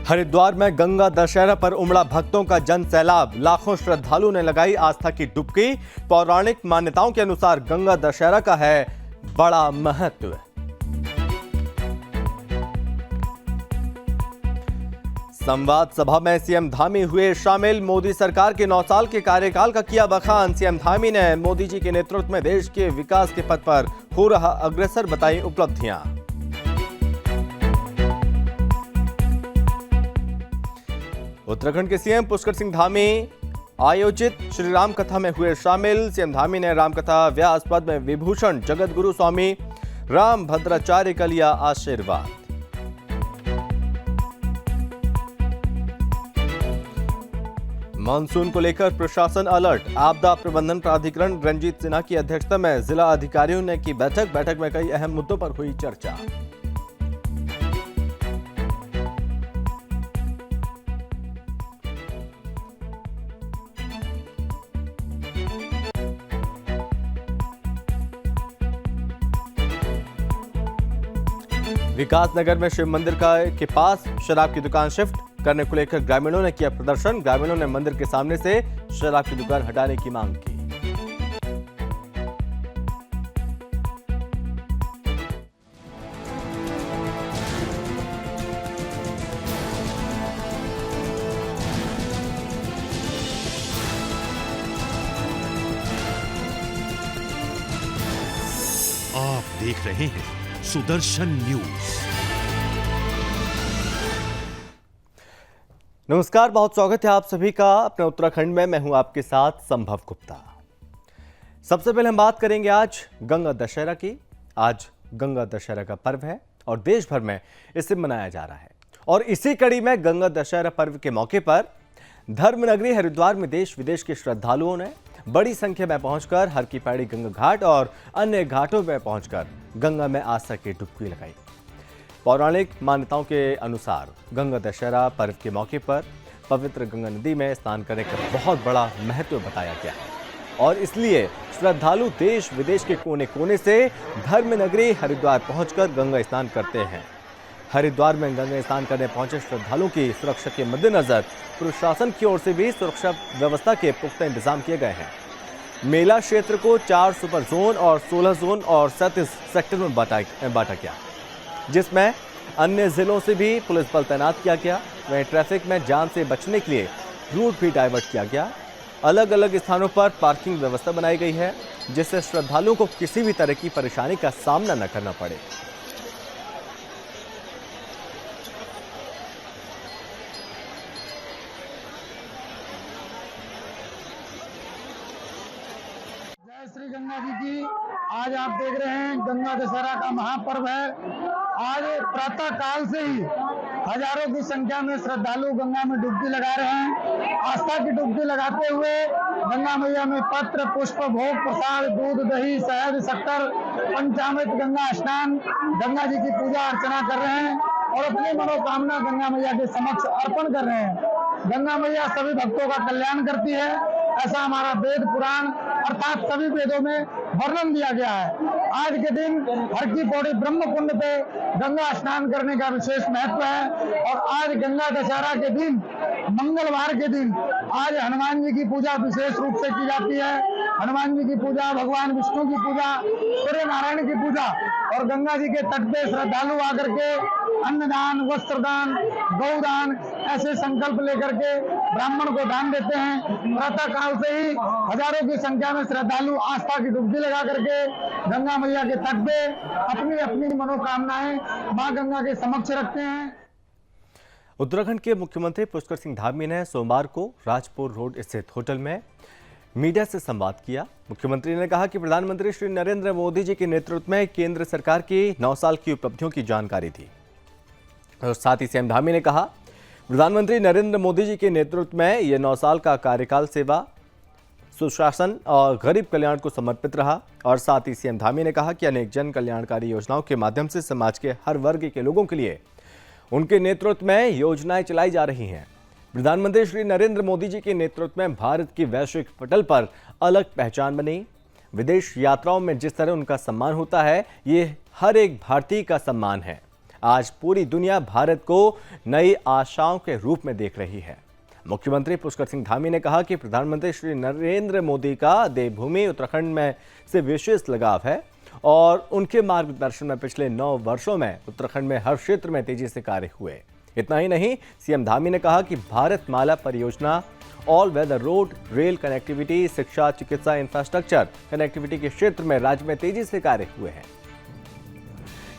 हरिद्वार में गंगा दशहरा पर उमड़ा भक्तों का जन सैलाब। लाखों श्रद्धालुओं ने लगाई आस्था की डुबकी। पौराणिक मान्यताओं के अनुसार गंगा दशहरा का है बड़ा महत्व। संवाद सभा में सीएम धामी हुए शामिल। मोदी सरकार के 9 साल के कार्यकाल का किया बखान। सीएम धामी ने मोदी जी के नेतृत्व में देश के विकास के पथ पर हो रहा अग्रसर बताई उपलब्धियां। उत्तराखंड के सीएम पुष्कर सिंह धामी आयोजित श्री राम कथा में हुए शामिल। सीएम धामी ने रामकथा व्यास पद में विभूषण जगत गुरु स्वामी राम भद्राचार्य का लिया आशीर्वाद। मानसून को लेकर प्रशासन अलर्ट। आपदा प्रबंधन प्राधिकरण रंजीत सिन्हा की अध्यक्षता में जिला अधिकारियों ने की बैठक में कई अहम मुद्दों पर हुई चर्चा। विकास नगर में शिव मंदिर के पास शराब की दुकान शिफ्ट करने को लेकर ग्रामीणों ने किया प्रदर्शन। ग्रामीणों ने मंदिर के सामने से शराब की दुकान हटाने की मांग की। आप देख रहे हैं सुदर्शन न्यूज। नमस्कार, बहुत स्वागत है आप सभी का अपने उत्तराखंड में। मैं हूं आपके साथ संभव गुप्ता। सबसे पहले हम बात करेंगे आज गंगा दशहरा की। आज गंगा दशहरा का पर्व है और देश भर में इसे मनाया जा रहा है। और इसी कड़ी में गंगा दशहरा पर्व के मौके पर धर्मनगरी हरिद्वार में देश विदेश के श्रद्धालुओं ने बड़ी संख्या में पहुंचकर हर की पैड़ी गंगा घाट और अन्य घाटों में पहुंचकर गंगा में आस्था की डुबकी लगाई। पौराणिक मान्यताओं के अनुसार गंगा दशहरा पर्व के मौके पर पवित्र गंगा नदी में स्नान करने का बहुत बड़ा महत्व बताया गया है और इसलिए श्रद्धालु देश विदेश के कोने कोने से धर्मनगरी हरिद्वार पहुंचकर गंगा स्नान करते हैं। हरिद्वार में गंगा स्नान करने पहुंचे श्रद्धालुओं की सुरक्षा के मद्देनजर प्रशासन की ओर से भी सुरक्षा व्यवस्था के पुख्ता इंतजाम किए गए हैं। मेला क्षेत्र को 4 सुपर जोन और 16 जोन और 37 सेक्टर में बांटा गया, जिसमें अन्य जिलों से भी पुलिस बल तैनात किया गया। वहीं ट्रैफिक में जाम से बचने के लिए रूट भी डाइवर्ट किया गया। अलग अलग स्थानों पर पार्किंग व्यवस्था बनाई गई है, जिससे श्रद्धालुओं को किसी भी तरह की परेशानी का सामना न करना पड़े। श्री गंगा जी की आज आप देख रहे हैं गंगा दशहरा का महापर्व है। आज प्रातः काल से ही हजारों की संख्या में श्रद्धालु गंगा में डुबकी लगा रहे हैं। आस्था की डुबकी लगाते हुए गंगा मैया में पत्र पुष्प भोग प्रसाद दूध दही शहद शक्कर पंचामृत गंगा स्नान गंगा जी की पूजा अर्चना कर रहे हैं और अपनी मनोकामना गंगा मैया के समक्ष अर्पण कर रहे हैं। गंगा मैया सभी भक्तों का कल्याण करती है, ऐसा हमारा वेद पुराण अर्थात सभी वेदों में वर्णन दिया गया है। आज के दिन हर की पौड़ी ब्रह्म कुंड पे गंगा स्नान करने का विशेष महत्व है और आज गंगा दशहरा के दिन मंगलवार के दिन आज हनुमान जी की पूजा विशेष रूप से की जाती है। हनुमान जी की पूजा, भगवान विष्णु की पूजा, सूर्य नारायण की पूजा और गंगा जी के तट पे श्रद्धालु आकर के अन्नदान, वस्त्रदान, गौदान ऐसे संकल्प लेकर के ब्राह्मण को दान देते हैं। प्रातः काल से ही हजारों की संख्या में श्रद्धालु आस्था की डुबकी लगा करके गंगा मैया के तट पे अपनी अपनी मनोकामनाएं मां गंगा के समक्ष रखते हैं। उत्तराखंड के मुख्यमंत्री पुष्कर सिंह धामी ने सोमवार को राजपुर रोड स्थित होटल में मीडिया से संवाद किया। मुख्यमंत्री ने कहा कि प्रधानमंत्री श्री नरेंद्र मोदी जी के नेतृत्व में केंद्र सरकार की 9 साल की उपलब्धियों की जानकारी थी और साथ ही सीएम धामी ने कहा प्रधानमंत्री नरेंद्र मोदी जी के नेतृत्व में यह 9 साल का कार्यकाल सेवा, सुशासन और गरीब कल्याण को समर्पित रहा। और साथ ही सीएम धामी ने कहा कि अनेक जन कल्याणकारी योजनाओं के माध्यम से समाज के हर वर्ग के लोगों के लिए उनके नेतृत्व में योजनाएं चलाई जा रही हैं। प्रधानमंत्री श्री नरेंद्र मोदी जी के नेतृत्व में भारत की वैश्विक पटल पर अलग पहचान बनी। विदेश यात्राओं में जिस तरह उनका सम्मान होता है, ये हर एक भारतीय का सम्मान है। आज पूरी दुनिया भारत को नई आशाओं के रूप में देख रही है। मुख्यमंत्री पुष्कर सिंह धामी ने कहा कि प्रधानमंत्री श्री नरेंद्र मोदी का देवभूमि उत्तराखंड में से विशेष लगाव है और उनके मार्गदर्शन में पिछले 9 वर्षों में उत्तराखंड में हर क्षेत्र में तेजी से कार्य हुए। इतना ही नहीं, सीएम धामी ने कहा कि भारत माला परियोजना, all weather road, rail connectivity, शिक्षा, चिकित्सा, इंफ्रास्ट्रक्चर कनेक्टिविटी के क्षेत्र में राज्य में तेजी से कार्य हुए हैं।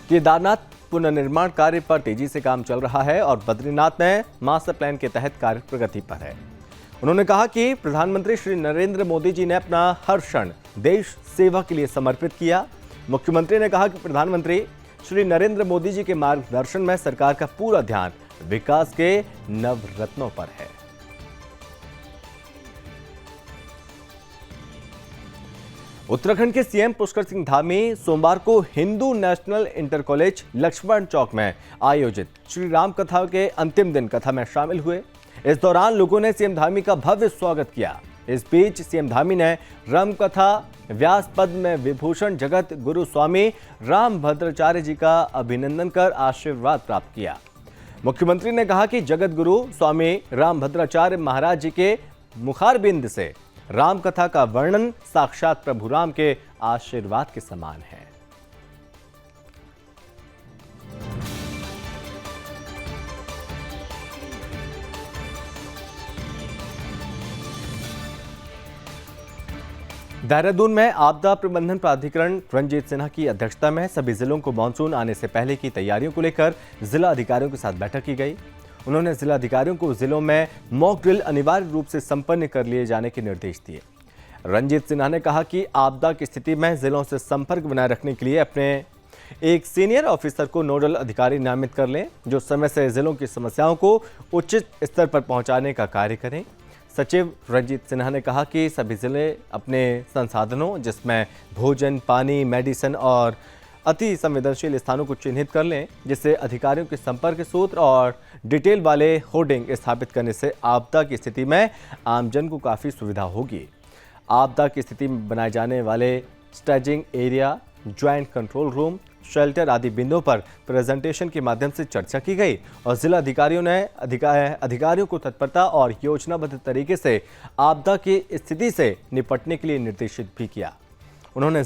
केदारनाथ पुनर्निर्माण कार्य पर तेजी से काम चल रहा है और बद्रीनाथ में मास्टर प्लान के तहत कार्य प्रगति पर है। उन्होंने कहा कि प्रधानमंत्री श्री नरेंद्र मोदी जी ने अपना हर क्षण देश सेवा के लिए समर्पित किया। मुख्यमंत्री ने कहा कि प्रधानमंत्री श्री नरेंद्र मोदी जी के मार्गदर्शन में सरकार का पूरा ध्यान विकास के नवरत्नों पर है। उत्तराखंड के सीएम पुष्कर सिंह धामी सोमवार को Hindu national inter college Lakshman Chowk में आयोजित श्री राम कथा के अंतिम दिन कथा में शामिल हुए। इस दौरान लोगों ने सीएम धामी का भव्य स्वागत किया। इस बीच सीएम धामी ने राम कथा व्यास पद में विभूषण जगत गुरु स्वामी रामभद्राचार्य जी का अभिनंदन कर आशीर्वाद प्राप्त किया। मुख्यमंत्री ने कहा कि जगत गुरु स्वामी रामभद्राचार्य महाराज जी के मुखारबिंद से राम कथा का वर्णन साक्षात प्रभु राम के आशीर्वाद के समान है। देहरादून में आपदा प्रबंधन प्राधिकरण रंजीत सिन्हा की अध्यक्षता में सभी जिलों को मानसून आने से पहले की तैयारियों को लेकर जिला अधिकारियों के साथ बैठक की गई। उन्होंने जिलाधिकारियों को जिलों में मॉक ड्रिल अनिवार्य रूप से संपन्न कर लिए जाने के निर्देश दिए। रंजीत सिन्हा ने कहा कि आपदा की स्थिति में जिलों से संपर्क बनाए रखने के लिए अपने एक सीनियर ऑफिसर को नोडल अधिकारी नामित कर लें, जो समय से जिलों की समस्याओं को उचित स्तर पर पहुंचाने का कार्य करें। सचिव रंजीत सिन्हा ने कहा कि सभी जिले अपने संसाधनों, जिसमें भोजन, पानी, मेडिसिन और अति संवेदनशील स्थानों को चिन्हित कर लें, जिससे अधिकारियों के संपर्क सूत्र और डिटेल वाले होर्डिंग स्थापित करने से आपदा की स्थिति में आमजन को काफ़ी सुविधा होगी। आपदा की स्थिति में बनाए जाने वाले staging area, joint control room, shelter आदि बिंदुओं पर प्रेजेंटेशन के माध्यम से चर्चा की गई और जिला अधिकारियों ने अधिकारियों को तत्परता और योजनाबद्ध तरीके से आपदा की स्थिति से निपटने के लिए निर्देशित भी किया। उन्होंने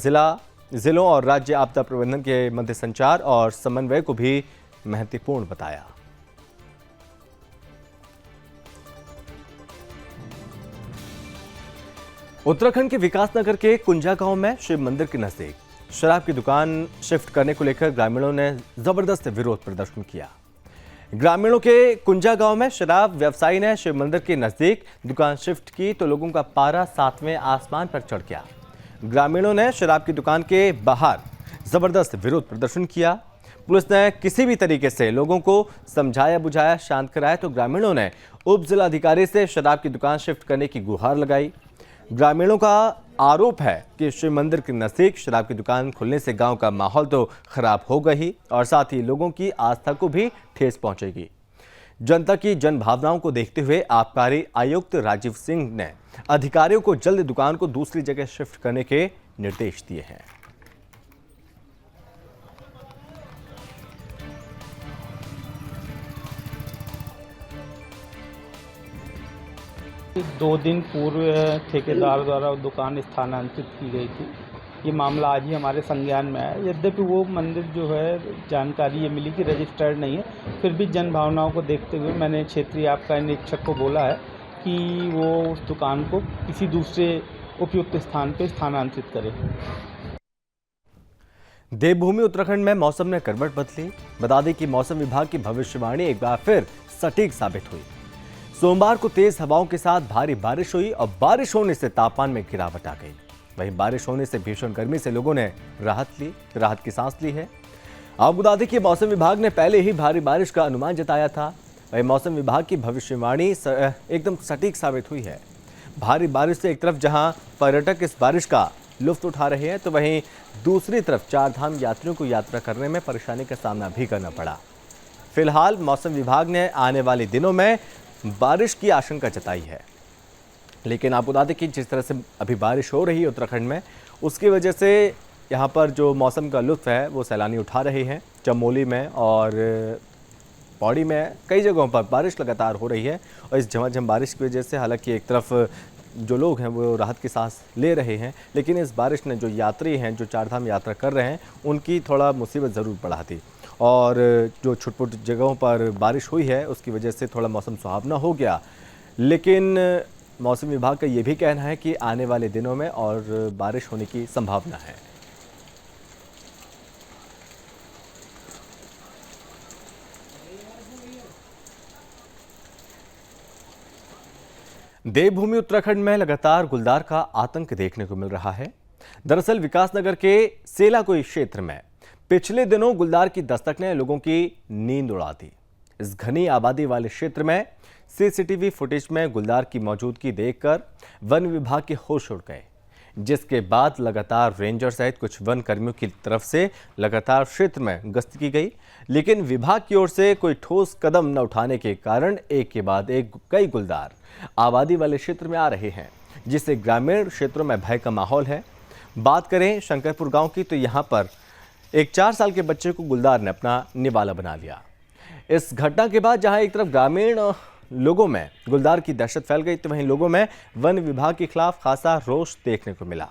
जिलों और राज्य आपदा प्रबंधन के मध्य संचार और समन्वय को भी महत्वपूर्ण बताया। उत्तराखंड के विकासनगर के कुंजा गांव में शिव मंदिर के नजदीक शराब की दुकान शिफ्ट करने को लेकर ग्रामीणों ने जबरदस्त विरोध प्रदर्शन किया। ग्रामीणों के कुंजा गांव में शराब व्यवसायी ने शिव मंदिर के नजदीक दुकान शिफ्ट की तो लोगों का पारा 7वें आसमान पर चढ़ गया। ग्रामीणों ने शराब की दुकान के बाहर जबरदस्त विरोध प्रदर्शन किया। पुलिस ने किसी भी तरीके से लोगों को समझाया बुझाया, शांत कराया तो ग्रामीणों ने उप जिलाधिकारी से शराब की दुकान शिफ्ट करने की गुहार लगाई। ग्रामीणों का आरोप है कि शिव मंदिर के नजदीक शराब की दुकान खुलने से गांव का माहौल तो खराब होगा ही और साथ ही लोगों की आस्था को भी ठेस पहुंचेगी। जनता की जन भावनाओं को देखते हुए आबकारी आयुक्त राजीव सिंह ने अधिकारियों को जल्द दुकान को दूसरी जगह शिफ्ट करने के निर्देश दिए हैं। दो दिन पूर्व ठेकेदार द्वारा दुकान स्थानांतरित की गई थी। ये मामला आज ही हमारे संज्ञान में आया। यद्यपि वो मंदिर जो है, जानकारी ये मिली कि रजिस्टर्ड नहीं है, फिर भी जन भावनाओं को देखते हुए मैंने क्षेत्रीय आबकारी निरीक्षक को बोला है कि वो उस दुकान को किसी दूसरे उपयुक्त स्थान पर स्थानांतरित करे। देवभूमि उत्तराखंड में मौसम ने करवट बदली। बता दें कि मौसम विभाग की भविष्यवाणी एक बार फिर सटीक साबित हुई। सोमवार को तेज हवाओं के साथ भारी बारिश हुई और बारिश होने से तापमान में गिरावट आ गई। वहीं बारिश होने से भीषण गर्मी से लोगों ने राहत की सांस ली है। आपको बता दें कि मौसम विभाग ने पहले ही भारी बारिश का अनुमान जताया था। वहीं मौसम विभाग की भविष्यवाणी एकदम सटीक साबित हुई है। भारी बारिश से एक तरफ जहां पर्यटक इस बारिश का लुत्फ उठा रहे हैं, तो वहीं दूसरी तरफ चारधाम यात्रियों को यात्रा करने में परेशानी का सामना भी करना पड़ा। फिलहाल मौसम विभाग ने आने वाले दिनों में बारिश की आशंका जताई है, लेकिन आपको बता दें कि जिस तरह से अभी बारिश हो रही है उत्तराखंड में, उसकी वजह से यहाँ पर जो मौसम का लुत्फ़ है वो सैलानी उठा रहे हैं। चमोली में और पौड़ी में कई जगहों पर बारिश लगातार हो रही है और इस झमाझम बारिश की वजह से हालांकि एक तरफ जो लोग हैं वो राहत की सांस ले रहे हैं, लेकिन इस बारिश ने जो यात्री हैं, जो चारधाम यात्रा कर रहे हैं, उनकी थोड़ा मुसीबत ज़रूर बढ़ा दी। और जो छुटपुट जगहों पर बारिश हुई है उसकी वजह से थोड़ा मौसम सुहावना हो गया, लेकिन मौसम विभाग का ये भी कहना है कि आने वाले दिनों में और बारिश होने की संभावना है। देवभूमि उत्तराखंड में लगातार गुलदार का आतंक देखने को मिल रहा है। दरअसल विकासनगर के सेलाकोई क्षेत्र में पिछले दिनों गुलदार की दस्तक ने लोगों की नींद उड़ा दी। इस घनी आबादी वाले क्षेत्र में सीसीटीवी फुटेज में गुलदार की मौजूदगी देखकर वन विभाग के होश उड़ गए, जिसके बाद लगातार रेंजर सहित कुछ वन कर्मियों की तरफ से लगातार क्षेत्र में गश्त की गई, लेकिन विभाग की ओर से कोई ठोस कदम न उठाने के कारण एक के बाद एक कई गुलदार आबादी वाले क्षेत्र में आ रहे हैं, जिससे ग्रामीण क्षेत्रों में भय का माहौल है। बात करें शंकरपुर गांव की तो यहां पर एक 4 साल के बच्चे को गुलदार ने अपना निवाला बना लिया। इस घटना के बाद जहां एक तरफ ग्रामीण लोगों में गुलदार की दहशत फैल गई, तो वहीं लोगों में वन विभाग के खिलाफ खासा रोष देखने को मिला।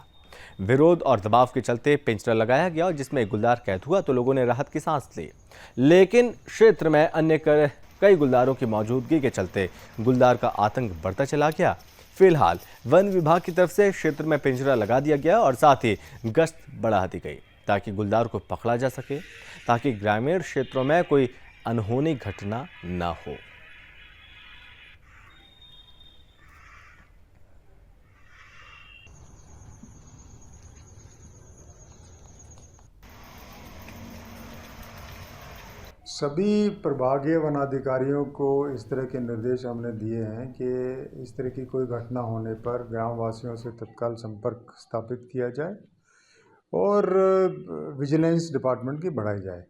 विरोध और दबाव के चलते पिंजरा लगाया गया और जिसमें गुलदार कैद हुआ तो लोगों ने राहत की सांस ली, लेकिन क्षेत्र में अन्य कई गुलदारों की मौजूदगी के चलते गुलदार का आतंक बढ़ता चला गया। फिलहाल वन विभाग की तरफ से क्षेत्र में पिंजरा लगा दिया गया और साथ ही गश्त बढ़ा दी गई ताकि गुलदार को पकड़ा जा सके, ताकि ग्रामीण क्षेत्रों में कोई अनहोनी घटना न हो। सभी प्रभागीय वनाधिकारियों को इस तरह के निर्देश हमने दिए हैं कि इस तरह की कोई घटना होने पर ग्रामवासियों से तत्काल संपर्क स्थापित किया जाए और विजिलेंस डिपार्टमेंट की बढ़ाई जाए।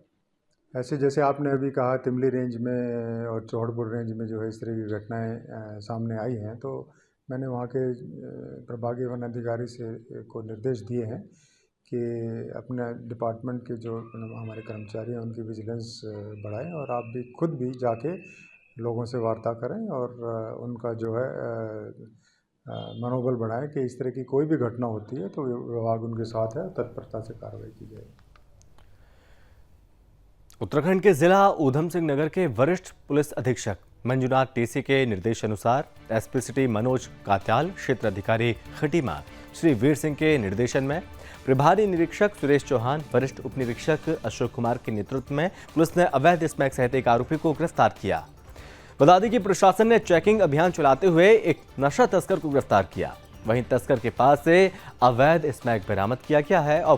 ऐसे जैसे आपने अभी कहा तिमली रेंज में और चौहड़पुर रेंज में जो है इस तरह की घटनाएं सामने आई हैं, तो मैंने वहाँ के प्रभागीय वनाधिकारी से को निर्देश दिए हैं कि अपने डिपार्टमेंट के जो हमारे कर्मचारी हैं उनकी विजिलेंस बढ़ाएं और आप भी खुद भी जाके लोगों से वार्ता करें और उनका जो है मनोबल बढ़ाएं कि इस तरह की कोई भी घटना होती है तो विभाग उनके साथ है, तत्परता से कार्रवाई की जाए। उत्तराखंड के जिला ऊधम सिंह नगर के वरिष्ठ पुलिस अधीक्षक मंजुनाथ टीसी के निर्देशानुसार एसपी सिटी मनोज कात्याल, क्षेत्र अधिकारी खटीमा श्री वीर सिंह के निर्देशन में प्रभारी निरीक्षक सुरेश चौहान, वरिष्ठ उप निरीक्षक अशोक कुमार के नेतृत्व में पुलिस ने अवैध स्मैक सहित एक आरोपी को गिरफ्तार किया। बता दें कि प्रशासन ने चेकिंग अभियान चलाते हुए एक नशा तस्कर को गिरफ्तार किया। वहीं तस्कर के पास से अवैध स्मैक बरामद किया गया है और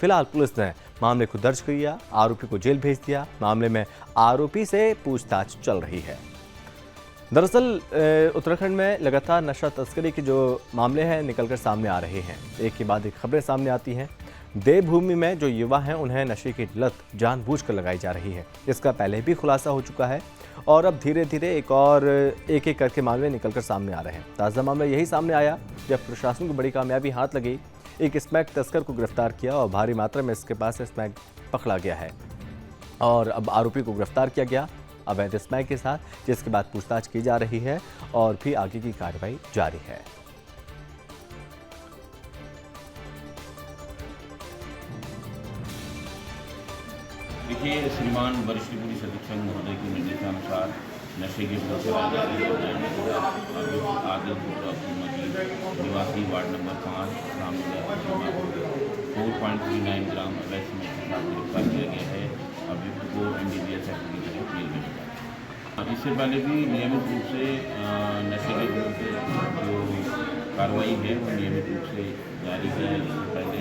फिलहाल पुलिस ने मामले को दर्ज किया, आरोपी को जेल भेज दिया। मामले में आरोपी से पूछताछ चल रही है। दरअसल उत्तराखंड में लगातार नशा तस्करी के जो मामले हैं निकलकर सामने आ रहे हैं, एक के बाद एक खबरें सामने आती हैं। देवभूमि में जो युवा हैं उन्हें नशे की लत जानबूझकर लगाई जा रही है, इसका पहले भी खुलासा हो चुका है और अब धीरे धीरे एक एक करके मामले निकलकर सामने आ रहे हैं। ताज़ा मामला यही सामने आया जब प्रशासन को बड़ी कामयाबी हाथ लगी, एक स्मैक तस्कर को गिरफ्तार किया और भारी मात्रा में इसके पास स्मैक पकड़ा गया है और अब आरोपी को गिरफ्तार किया गया अवैध स्मैक के साथ, जिसके बाद पूछताछ की जा रही है और भी आगे की कार्रवाई जारी है। देखिए, श्रीमान वरिष्ठ पुलिस अधीक्षक महोदय के निर्देशानुसार नशे के आगे निवासी वार्ड नंबर 5 4.39 ग्राम अवैध स्मैक के साथ गिरफ्तार किया गया है। अभियुक्त को NDPS एक्ट की तहत जेल भेजा गया। इससे पहले भी नियमित रूप से नशे के विरुद्ध जो कार्रवाई है वो नियमित रूप से जारी है। इससे पहले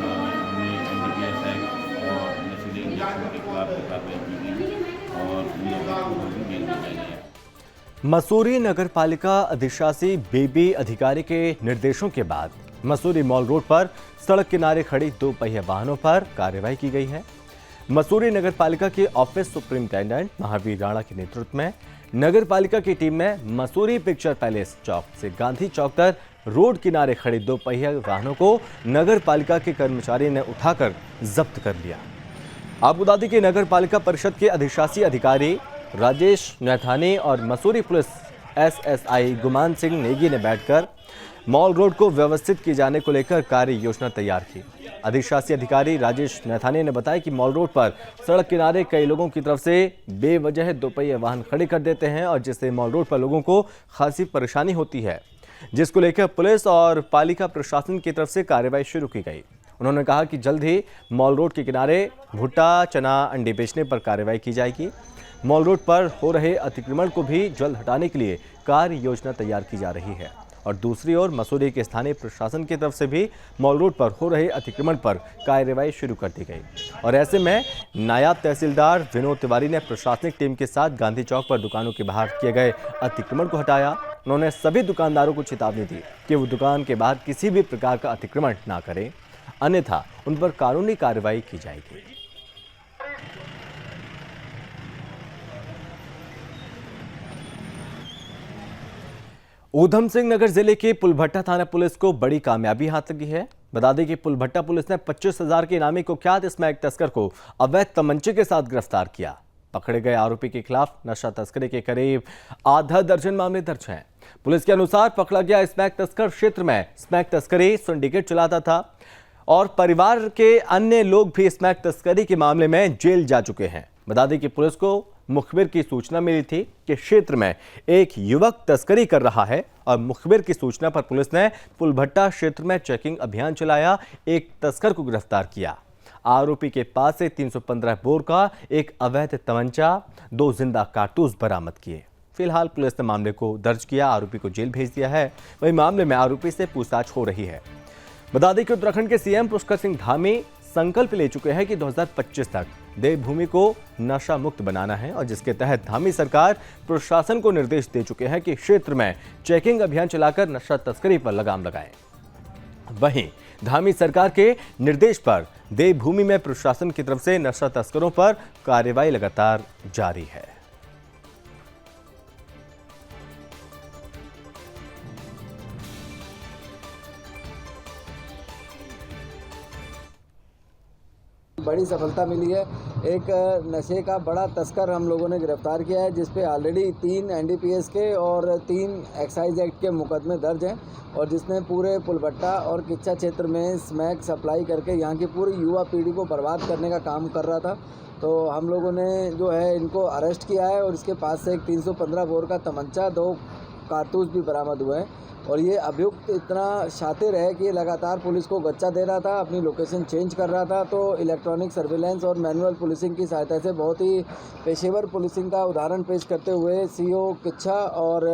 हमने NDPS एक्ट और नशीले इंजेक्शन के खिलाफ कार्रवाई की गई और नियमित रूप से जेल भेजा गया। मसूरी नगर पालिका अधिशासी बीबी अधिकारी के निर्देशों के बाद मसूरी मॉल रोड पर सड़क किनारे खड़ी 2 पहिया वाहनों पर कार्रवाई की गई है। मसूरी नगर पालिका के ऑफिस सुपरिंटेंडेंट महावीर राणा के नेतृत्व में नगर पालिका की टीम ने मसूरी पिक्चर पैलेस चौक से गांधी चौक तक रोड किनारे खड़े 2 पहिया वाहनों को नगर पालिका के कर्मचारी ने उठाकर जब्त कर लिया। आपको बता दें कि नगर पालिका परिषद के अधिशासी अधिकारी राजेश नैथानी और मसूरी पुलिस एसएसआई गुमान सिंह नेगी ने बैठकर मॉल रोड को व्यवस्थित किए जाने को लेकर कार्य योजना तैयार की। अधिशासी अधिकारी राजेश नैथानी ने बताया कि मॉल रोड पर सड़क किनारे कई लोगों की तरफ से बेवजह 2 पहिया वाहन खड़े कर देते हैं और जिससे मॉल रोड पर लोगों को खासी परेशानी होती है, जिसको लेकर पुलिस और पालिका प्रशासन की तरफ से कार्रवाई शुरू की गई। उन्होंने कहा कि जल्द ही मॉल रोड के किनारे भुट्टा, चना, अंडे बेचने पर कार्रवाई की जाएगी। मॉल रोड पर हो रहे अतिक्रमण को भी जल्द हटाने के लिए कार्य योजना तैयार की जा रही है। और दूसरी ओर मसूरी के स्थानीय प्रशासन की तरफ से भी मॉल रोड पर हो रहे अतिक्रमण पर कार्रवाई शुरू कर दी गई। और ऐसे में नायब तहसीलदार विनोद तिवारी ने प्रशासनिक टीम के साथ गांधी चौक पर दुकानों के बाहर किए गए अतिक्रमण को हटाया। उन्होंने सभी दुकानदारों को चेतावनी दी कि वो दुकान के बाहर किसी भी प्रकार का अतिक्रमण ना करें, अन्यथा उन पर कानूनी कार्रवाई की जाएगी। ऊधम सिंह नगर जिले के पुलभट्टा थाना पुलिस को बड़ी कामयाबी हाथ लगी है। बता दें कि पुलभट्टा पुलिस ने 25,000 के इनामी कुख्यात स्मैक तस्कर को अवैध तमंचे के साथ गिरफ्तार किया। पकड़े गए आरोपी के खिलाफ नशा तस्करी के करीब आधा दर्जन मामले दर्ज हैं। पुलिस के अनुसार पकड़ा गया स्मैक तस्कर क्षेत्र में स्मैक तस्करी सिंडिकेट चलाता था और परिवार के अन्य लोग भी स्मैक तस्करी के मामले में जेल जा चुके हैं। बता दें कि पुलिस को मुखबिर की सूचना मिली थी कि क्षेत्र में एक युवक तस्करी कर रहा है और मुखबिर की सूचना पर पुलिस ने पुलभट्टा क्षेत्र में चेकिंग अभियान चलाया, एक तस्कर को गिरफ्तार किया। आरोपी के पास से 315 बोर का एक अवैध तमंचा, 2 जिंदा कारतूस बरामद किए। फिलहाल पुलिस ने मामले को दर्ज किया, आरोपी को जेल भेज दिया है। वही मामले में आरोपी से पूछताछ हो रही है। बता दें कि उत्तराखंड के सीएम पुष्कर सिंह धामी संकल्प ले चुके हैं कि 2025 तक देवभूमि को नशा मुक्त बनाना है और जिसके तहत धामी सरकार प्रशासन को निर्देश दे चुके हैं कि क्षेत्र में चेकिंग अभियान चलाकर नशा तस्करी पर लगाम लगाएं। वहीं धामी सरकार के निर्देश पर देवभूमि में प्रशासन की तरफ से नशा तस्करों पर कार्रवाई लगातार जारी है। बड़ी सफलता मिली है। एक नशे का बड़ा तस्कर हम लोगों ने गिरफ्तार किया है, जिस पे ऑलरेडी 3 एनडीपीएस के और 3 एक्साइज एक्ट के मुकदमे दर्ज हैं और जिसने पूरे पुलभट्टा और किच्चा क्षेत्र में स्मैक सप्लाई करके यहाँ की पूरी युवा पीढ़ी को बर्बाद करने का काम कर रहा था। तो हम लोगों ने जो है इनको अरेस्ट किया है और इसके पास से एक 315 बोर का तमंचा, 2 कारतूस भी बरामद हुए हैं। और ये अभियुक्त इतना शातिर है कि लगातार पुलिस को गच्चा दे रहा था, अपनी लोकेशन चेंज कर रहा था। तो इलेक्ट्रॉनिक सर्विलेंस और मैनुअल पुलिसिंग की सहायता से बहुत ही पेशेवर पुलिसिंग का उदाहरण पेश करते हुए सीओ किच्छा और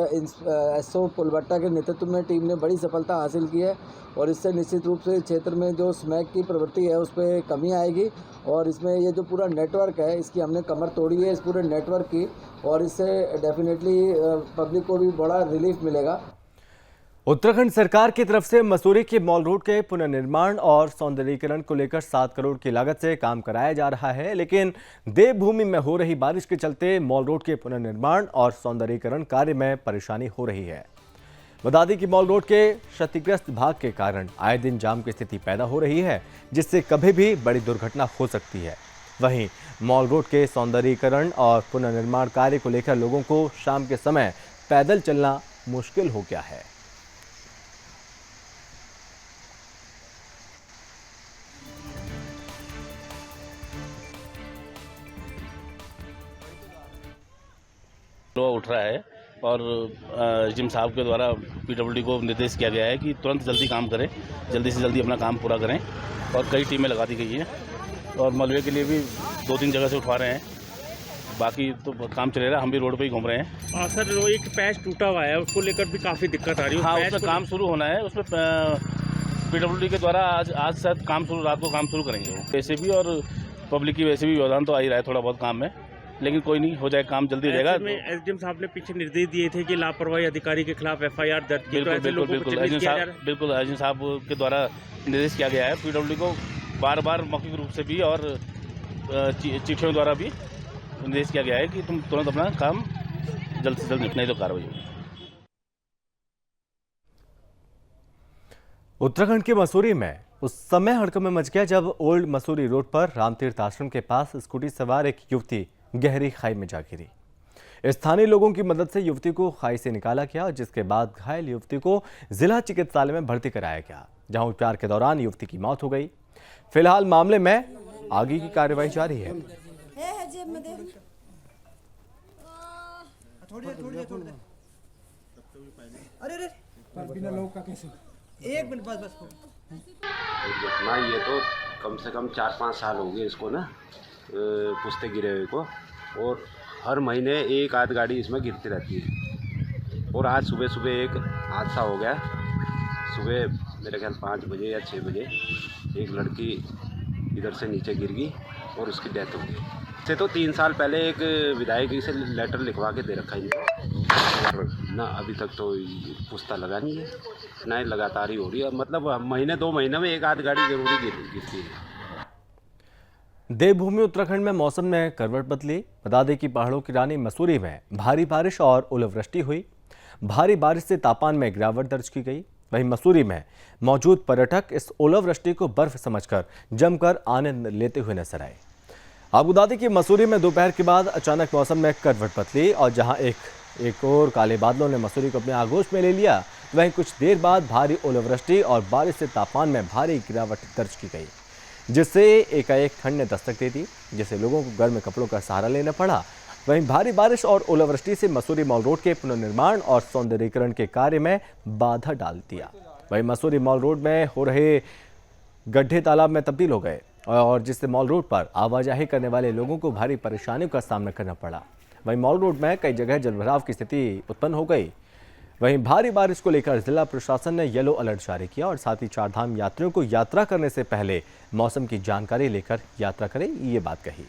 एसओ पुलभट्टा के नेतृत्व में टीम ने बड़ी सफलता हासिल की है। और इससे निश्चित रूप से क्षेत्र में जो स्मैक की प्रवृत्ति है उस पर कमी आएगी और इसमें ये जो पूरा नेटवर्क है इसकी हमने कमर तोड़ी है, इस पूरे नेटवर्क की, और इससे डेफिनेटली पब्लिक को भी बड़ा रिलीफ मिलेगा। उत्तराखंड सरकार की तरफ से मसूरी के मॉल रोड के पुनर्निर्माण और सौंदर्यीकरण को लेकर 7 करोड़ की लागत से काम कराया जा रहा है, लेकिन देवभूमि में हो रही बारिश के चलते मॉल रोड के पुनर्निर्माण और सौंदर्यीकरण कार्य में परेशानी हो रही है। बता दें कि मॉल रोड के क्षतिग्रस्त भाग के कारण आए दिन जाम की स्थिति पैदा हो रही है, जिससे कभी भी बड़ी दुर्घटना हो सकती है। वहीं मॉल रोड के सौंदर्यीकरण और पुनर्निर्माण कार्य को लेकर लोगों को शाम के समय पैदल चलना मुश्किल हो गया है। उठ रहा है और जिम साहब के द्वारा पीडब्ल्यूडी को निर्देश किया गया है कि तुरंत जल्दी काम करें, जल्दी से जल्दी अपना काम पूरा करें और कई टीमें लगा दी गई हैं और मलबे के लिए भी 2-3 जगह से उठवा रहे हैं। बाकी तो काम चले रहा है, हम भी रोड पे ही घूम रहे हैं। सर वो एक पैच टूटा हुआ है, उसको लेकर भी काफ़ी दिक्कत आ रही है। हाँ, उसमें काम शुरू होना है, उसमें पीडब्ल्यूडी के द्वारा आज शायद काम शुरू, रात को काम शुरू करेंगे। वो वैसे भी और पब्लिक की वैसे भी योगदान तो आ ही रहा है थोड़ा बहुत काम में, लेकिन कोई नहीं, हो जाए काम जल्दी हो जाएगा। एसडीएम साहब ने पीछे निर्देश दिए थे कि लापरवाही अधिकारी के खिलाफ एफआईआर दर्ज की। बिल्कुल एसडीएम साहब के द्वारा निर्देश किया गया है पीडब्ल्यूडी को बार बार मौखिक रूप से भी और चिट्ठियों द्वारा भी निर्देश किया गया है कि तुम तुरंत अपना काम जल्द से जल्द निपटाएं तो कार्रवाई होगी। उत्तराखंड के मसूरी में उस समय हड़कंप मच गया जब ओल्ड मसूरी रोड पर रामतीर्थ आश्रम के पास स्कूटी सवार एक युवती गहरी खाई में जा गिरी। स्थानीय लोगों की मदद से युवती को खाई से निकाला गया, जिसके बाद घायल युवती को जिला चिकित्सालय में भर्ती कराया गया, जहां उपचार के दौरान युवती की मौत हो गई। फिलहाल मामले में आगे की कार्रवाई जारी है। एक मिनट बस घटना ये तो कम से कम 4-5 साल हो गए इसको ना पुश्ते गिरे हुए को, और हर महीने एक आध गाड़ी इसमें गिरती रहती है। और आज सुबह सुबह एक हादसा हो गया। सुबह मेरे ख्याल 5 बजे या 6 बजे एक लड़की इधर से नीचे गिर गई और उसकी डेथ हो गई। इससे तो 3 साल पहले एक विधायक से लेटर लिखवा के दे रखा है ना, अभी तक तो पुश्ता लगा नहीं है ना, लगातार ही हो रही है। मतलब महीने 2 महीने में एक आध गाड़ी जरूरी गिरती है। देवभूमि उत्तराखंड में मौसम ने करवट बदली। बता दें कि पहाड़ों की रानी मसूरी में भारी बारिश और ओलावृष्टि हुई। भारी बारिश से तापमान में गिरावट दर्ज की गई। वहीं मसूरी में मौजूद पर्यटक इस ओलावृष्टि को बर्फ समझकर जमकर आनंद लेते हुए नजर आए। आपको बता दें कि मसूरी में दोपहर के बाद अचानक मौसम में करवट बदली और जहां एक और काले बादलों ने मसूरी को अपने आगोश में ले लिया, वहीं कुछ देर बाद भारी ओलावृष्टि और बारिश से तापमान में भारी गिरावट दर्ज की गई, जिससे एकाएक ठंड ने दस्तक दे दी, जिससे लोगों को गर्म कपड़ों का सहारा लेना पड़ा। वहीं भारी बारिश और ओलावृष्टि से मसूरी मॉल रोड के पुनर्निर्माण और सौंदर्यीकरण के कार्य में बाधा डाल दिया। वहीं मसूरी मॉल रोड में हो रहे गड्ढे तालाब में तब्दील हो गए और जिससे मॉल रोड पर आवाजाही करने वाले लोगों को भारी परेशानियों का सामना करना पड़ा। वहीं मॉल रोड में कई जगह जलभराव की स्थिति उत्पन्न हो गई। वहीं भारी बारिश को लेकर जिला प्रशासन ने येलो अलर्ट जारी किया और साथ ही चारधाम यात्रियों को यात्रा करने से पहले मौसम की जानकारी लेकर यात्रा करें, ये बात कही।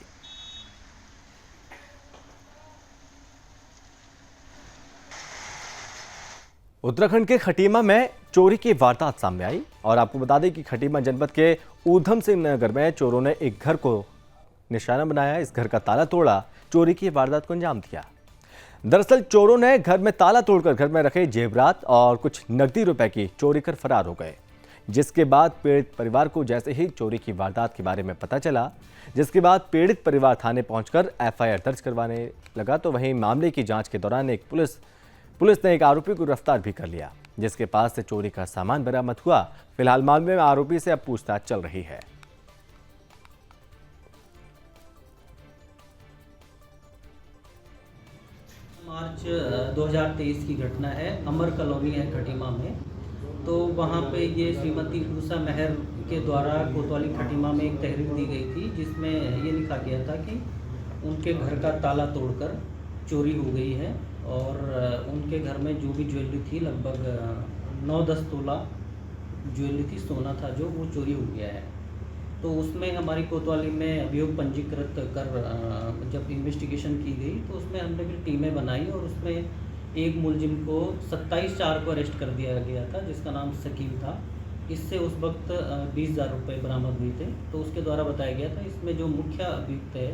उत्तराखंड के खटीमा में चोरी की वारदात सामने आई और आपको बता दें कि खटीमा जनपद के ऊधम सिंह नगर में चोरों ने एक घर को निशाना बनाया। इस घर का ताला तोड़ा, चोरी की वारदात को अंजाम दिया। दरअसल चोरों ने घर में ताला तोड़कर घर में रखे जेवरात और कुछ नकदी रुपए की चोरी कर फरार हो गए, जिसके बाद पीड़ित परिवार को जैसे ही चोरी की वारदात के बारे में पता चला, जिसके बाद पीड़ित परिवार थाने पहुंचकर एफआईआर दर्ज करवाने लगा। तो वहीं मामले की जांच के दौरान पुलिस ने एक आरोपी को गिरफ्तार भी कर लिया, जिसके पास से चोरी का सामान बरामद हुआ। फिलहाल मामले में आरोपी से अब पूछताछ चल रही है। मार्च 2023 की घटना है। अमर कॉलोनी है खटीमा में। तो वहाँ पे ये श्रीमती उषा मेहर के द्वारा कोतवाली खटीमा में एक तहरीर दी गई थी, जिसमें ये लिखा गया था कि उनके घर का ताला तोड़कर चोरी हो गई है और उनके घर में जो भी ज्वेलरी थी, लगभग 9-10 तोला ज्वेलरी थी, सोना था, जो वो चोरी हो गया है। तो उसमें हमारी कोतवाली में अभियोग पंजीकृत कर जब इन्वेस्टिगेशन की गई तो उसमें हमने भी टीमें बनाई और उसमें एक मुलजिम को 27/4 को अरेस्ट कर दिया गया था, जिसका नाम शकील था। इससे उस वक्त 20,000 रुपये बरामद हुए थे। तो उसके द्वारा बताया गया था इसमें जो मुख्य अभियुक्त है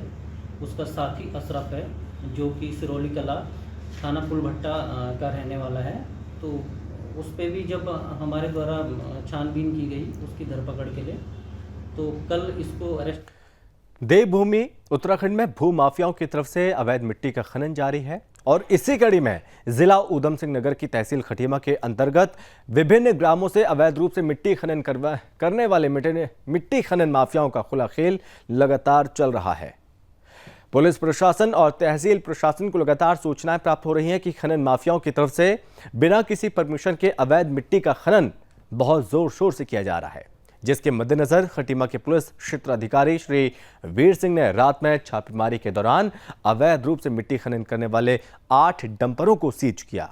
उसका साथी अशरफ है, जो कि सिरौली कला थाना पुलभट्टा का रहने वाला है। तो उस पर भी जब हमारे द्वारा छानबीन की गई उसकी धरपकड़ के लिए, तो कल इसको अरेस्ट। देवभूमि उत्तराखंड में भू माफियाओं की तरफ से अवैध मिट्टी का खनन जारी है और इसी कड़ी में जिला ऊधम सिंह नगर की तहसील खटीमा के अंतर्गत विभिन्न ग्रामों से अवैध रूप से मिट्टी खनन करने वाले मिट्टी खनन माफियाओं का खुला खेल लगातार चल रहा है। पुलिस प्रशासन और तहसील प्रशासन को लगातार सूचनाएं प्राप्त हो रही हैं कि खनन माफियाओं की तरफ से बिना किसी परमिशन के अवैध मिट्टी का खनन बहुत जोर शोर से किया जा रहा है, जिसके मद्देनजर खटीमा के पुलिस क्षेत्राधिकारी श्री वीर सिंह ने रात में छापेमारी के दौरान अवैध रूप से मिट्टी खनन करने वाले 8 डंपरों को सीज किया।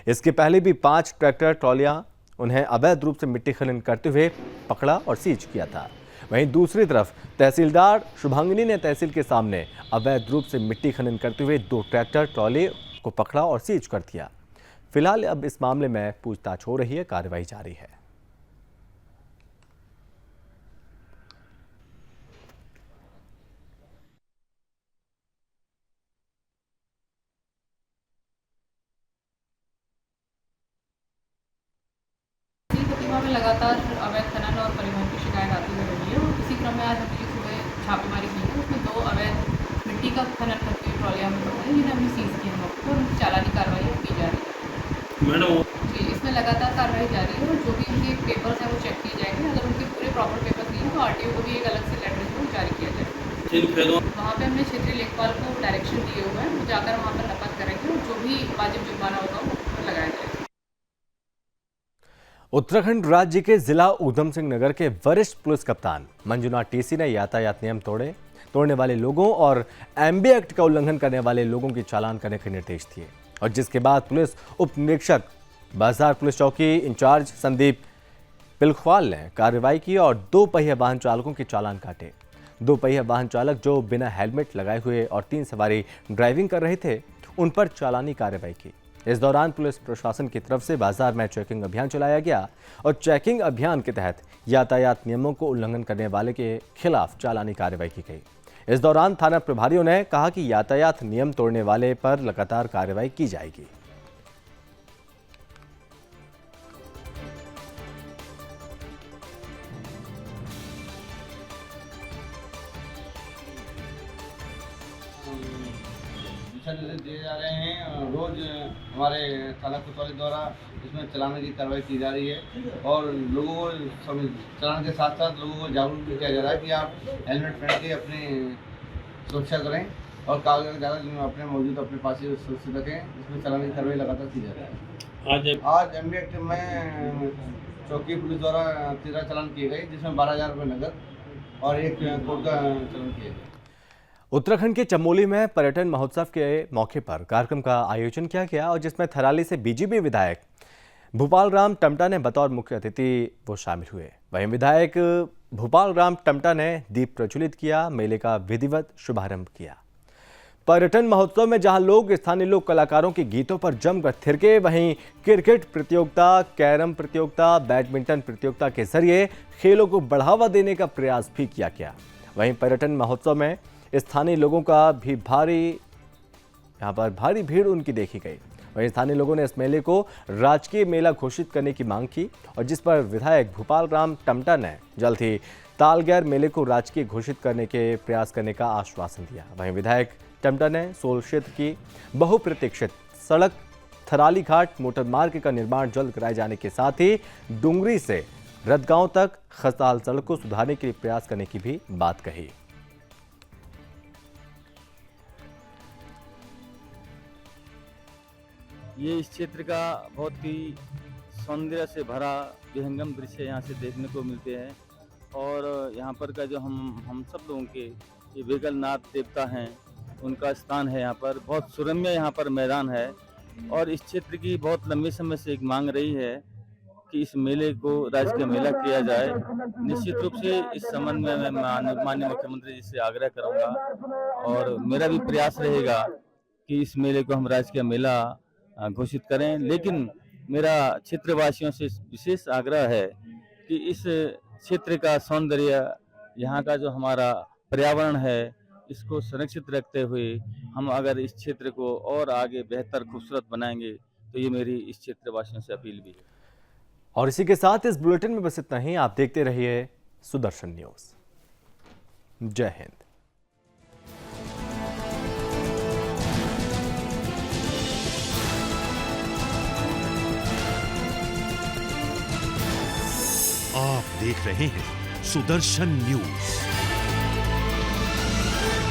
इसके पहले भी 5 ट्रैक्टर ट्रॉलियां उन्हें अवैध रूप से मिट्टी खनन करते हुए पकड़ा और सीज किया था। वहीं दूसरी तरफ तहसीलदार शुभांगिनी ने तहसील के सामने अवैध रूप से मिट्टी खनन करते हुए 2 ट्रैक्टर ट्रॉली को पकड़ा और सीज कर दिया। फिलहाल अब इस मामले में पूछताछ हो रही है, कार्रवाई जारी है। खटीमा में लगातार अवैध खनन और परिवहन की शिकायत आती हुई रही है और इसी क्रम में आज हमने सुबह छापेमारी की है। उसमें 2 अवैध मिट्टी का खनन करती हुई ट्रॉलियाँ हमें पकड़ी हैं, जिन्हें हमने सीज किया है और उनकी चालानी कार्रवाई की जा रही है। मैडम जी, इसमें लगातार कार्रवाई जारी है और जो भी उनके पेपर्स हैं वो चेक किए जाएंगे। अगर उनके पूरे प्रॉपर पेपर नहीं है तो RTO को भी एक अलग से लेटर जो जारी किया जाएगा। वहाँ पे हमने क्षेत्रीय लेखपाल को डायरेक्शन दिए हुए हैं, वो जाकर वहाँ पर नकद करेंगे और जो भी वाजिब जुर्माना होगा वो लगाया जाएगा। उत्तराखंड राज्य के जिला ऊधम सिंह नगर के वरिष्ठ पुलिस कप्तान मंजुनाथ टीसी ने यातायात नियम तोड़ने वाले लोगों और एमबी एक्ट का उल्लंघन करने वाले लोगों की चालान करने के निर्देश दिए और जिसके बाद पुलिस उप निरीक्षक बाजार पुलिस चौकी इंचार्ज संदीप पिलखवाल ने कार्रवाई की और 2 पहिया वाहन चालकों के चालान काटे। 2 पहिया वाहन चालक जो बिना हेलमेट लगाए हुए और 3 सवारी ड्राइविंग कर रहे थे, उन पर चालानी कार्रवाई की। इस दौरान पुलिस प्रशासन की तरफ से बाजार में चेकिंग अभियान चलाया गया और चेकिंग अभियान के तहत यातायात नियमों को उल्लंघन करने वाले के खिलाफ चालानी कार्रवाई की गई। इस दौरान थाना प्रभारियों ने कहा कि यातायात नियम तोड़ने वाले पर लगातार कार्रवाई की जाएगी। दिए जा रहे हैं। रोज हमारे थाना कोतवाली द्वारा इसमें चलाने की कार्रवाई की जा रही है और लोगों को चलाने के साथ साथ लोगों को जागरूक भी किया जा रहा है कि आप हेलमेट पहन के अपनी सुरक्षा करें और कागज अपने मौजूद अपने पास ही सुरक्षित रखें। इसमें चलाने की कार्रवाई लगातार की जा रही है। आज एमबी एक्ट में चौकी पुलिस द्वारा 13 चालान किए गए, जिसमें 12,000 रुपये नकद और 1 कोर्ट का चालान किया गया। उत्तराखंड के चमोली में पर्यटन महोत्सव के मौके पर कार्यक्रम का आयोजन किया गया और जिसमें थराली से बीजेपी विधायक भूपाल राम टमटा ने बतौर मुख्य अतिथि वो शामिल हुए। वहीं विधायक भूपाल राम टमटा ने दीप प्रज्वलित किया, मेले का विधिवत शुभारंभ किया। पर्यटन महोत्सव में जहां लोग स्थानीय लोक कलाकारों के गीतों पर जमकर थिरके, वहीं क्रिकेट प्रतियोगिता, कैरम प्रतियोगिता, बैडमिंटन प्रतियोगिता के जरिए खेलों को बढ़ावा देने का प्रयास भी किया गया। वहीं पर्यटन महोत्सव में स्थानीय लोगों का भी भारी भीड़ उनकी देखी गई। वहीं स्थानीय लोगों ने इस मेले को राजकीय मेला घोषित करने की मांग की और जिस पर विधायक भूपाल राम टमटा ने जल्द ही तालगैर मेले को राजकीय घोषित करने के प्रयास करने का आश्वासन दिया। वहीं विधायक टमटा ने सोल क्षेत्र की बहुप्रतीक्षित सड़क थराली घाट मोटर मार्ग का निर्माण जल्द कराए जाने के साथ ही डुंगरी से रतगांव तक खस्ताहाल सड़क को सुधारने के लिए प्रयास करने की भी बात कही। ये इस क्षेत्र का बहुत ही सौंदर्य से भरा विहंगम दृश्य यहाँ से देखने को मिलते हैं और यहाँ पर का जो हम सब लोगों के ये वेगलनाथ देवता हैं, उनका स्थान है। यहाँ पर बहुत सुरम्य यहाँ पर मैदान है और इस क्षेत्र की बहुत लंबे समय से एक मांग रही है कि इस मेले को राजकीय मेला किया जाए। निश्चित रूप से इस संबंध में मैं माननीय मुख्यमंत्री जी से आग्रह करूँगा और मेरा भी प्रयास रहेगा कि इस मेले को हम राजकीय मेला घोषित करें। लेकिन मेरा क्षेत्रवासियों से विशेष आग्रह है कि इस क्षेत्र का सौंदर्य, यहाँ का जो हमारा पर्यावरण है, इसको संरक्षित रखते हुए हम अगर इस क्षेत्र को और आगे बेहतर खूबसूरत बनाएंगे तो ये मेरी इस क्षेत्रवासियों से अपील भी है। और इसी के साथ इस बुलेटिन में बस इतना ही। आप देखते रहिए सुदर्शन न्यूज। जय हिंद। आप देख रहे हैं सुदर्शन न्यूज।